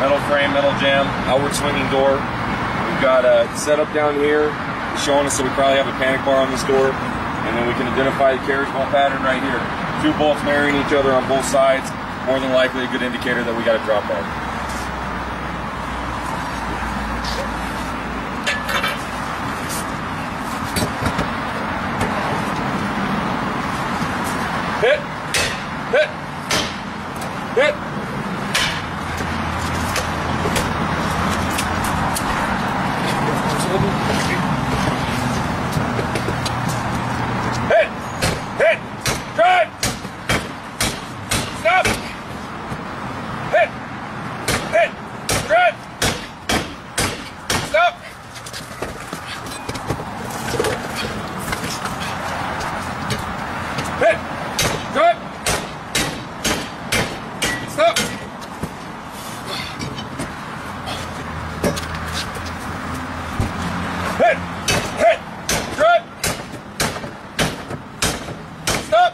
metal frame, metal jamb, outward swinging door. We've got a setup down here showing us that we probably have a panic bar on this door, and then we can identify the carriage bolt pattern right here. 2 bolts marrying each other on both sides, more than likely a good indicator that we got a drop bar. Hit! Hit! Hit! Hit! Hit! Drive! Stop! Hit! Hit! Drive! Stop! Hit! Drive! Stop! Hit! Hit! Drive! Stop!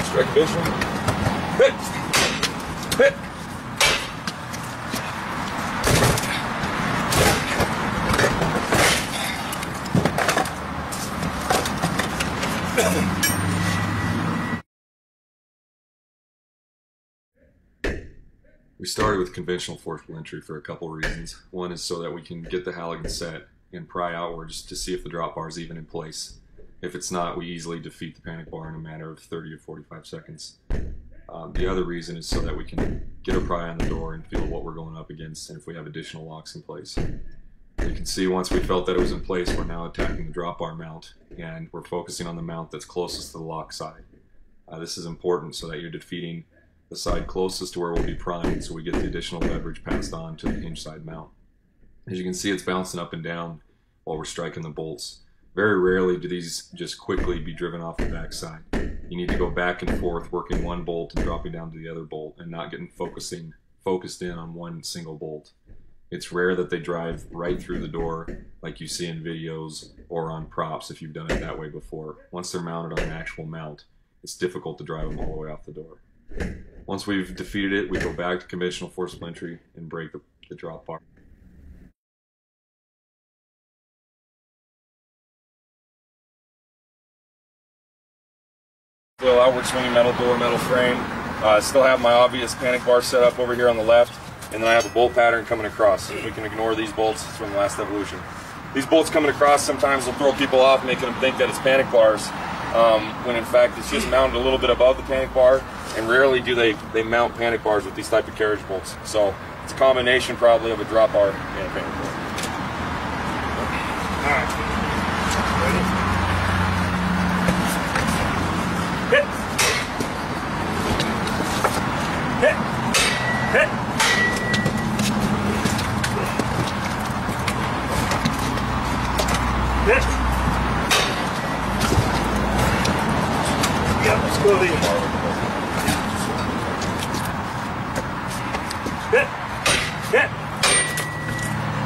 Strike vision. Hit! Hit! We started with conventional forcible entry for a couple reasons. One is so that we can get the Halligan set and pry outwards to see if the drop bar is even in place. If it's not, we easily defeat the panic bar in a matter of 30 or 45 seconds. The other reason is so that we can get a pry on the door and feel what we're going up against and if we have additional locks in place. You can see once we felt that it was in place, we're now attacking the drop bar mount, and we're focusing on the mount that's closest to the lock side. This is important so that you're defeating the side closest to where we'll be primed, so we get the additional leverage passed on to the hinge side mount. As you can see, it's bouncing up and down while we're striking the bolts. Very rarely do these just quickly be driven off the back side. You need to go back and forth, working one bolt and dropping down to the other bolt, and not getting focused in on one single bolt. It's rare that they drive right through the door like you see in videos or on props if you've done it that way before. Once they're mounted on an actual mount, it's difficult to drive them all the way off the door. Once we've defeated it, we go back to conventional forcible entry and break the drop bar. Little outward swinging metal door, metal frame. Still have my obvious panic bar set up over here on the left, and then I have a bolt pattern coming across. We can ignore these bolts from the last evolution. These bolts coming across sometimes will throw people off, making them think that it's panic bars, when in fact it's just mounted a little bit above the panic bar, and rarely do they mount panic bars with these type of carriage bolts. So it's a combination probably of a drop bar and a panic bar. All right. Ready? Hit! Hit! Hit! Hit! Yeah, let's go leave. Hit! Hit!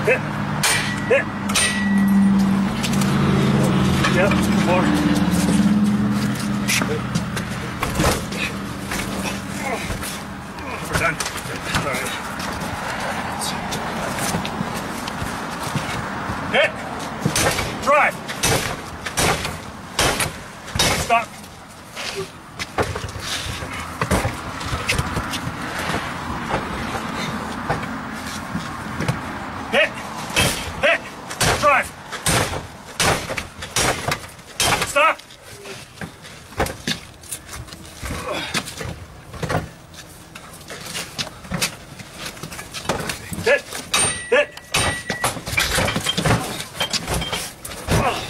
Hit! Hit! Yep, more. We're done. All right. Hit! Drive! Stop! Hit! Hit! Drive! Stop! Hit! Hit! Hold on.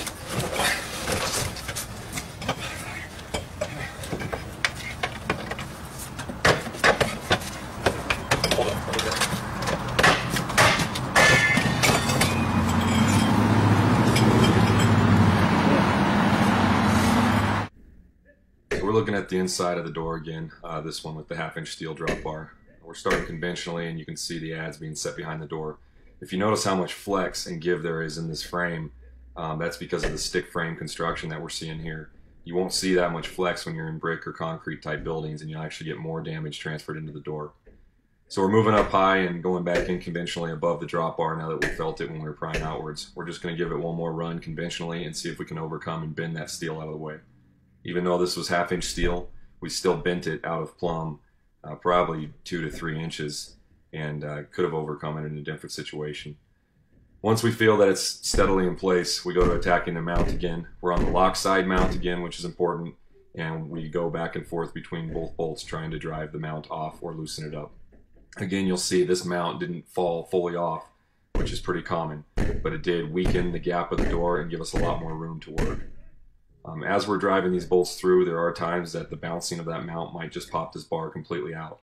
We're looking at the inside of the door again, this one with the 1/2-inch steel drop bar. We're starting conventionally, and you can see the adze being set behind the door. If you notice how much flex and give there is in this frame, that's because of the stick frame construction that we're seeing here. You won't see that much flex when you're in brick or concrete type buildings, and you'll actually get more damage transferred into the door. So we're moving up high and going back in conventionally above the drop bar now that we felt it when we were prying outwards. We're just going to give it one more run conventionally and see if we can overcome and bend that steel out of the way. Even though this was 1/2 inch steel, we still bent it out of plumb probably 2 to 3 inches, and could have overcome it in a different situation. Once we feel that it's steadily in place, we go to attacking the mount again. We're on the lock side mount again, which is important, and we go back and forth between both bolts trying to drive the mount off or loosen it up. Again, you'll see this mount didn't fall fully off, which is pretty common, but it did weaken the gap of the door and give us a lot more room to work. As we're driving these bolts through, there are times that the bouncing of that mount might just pop this bar completely out.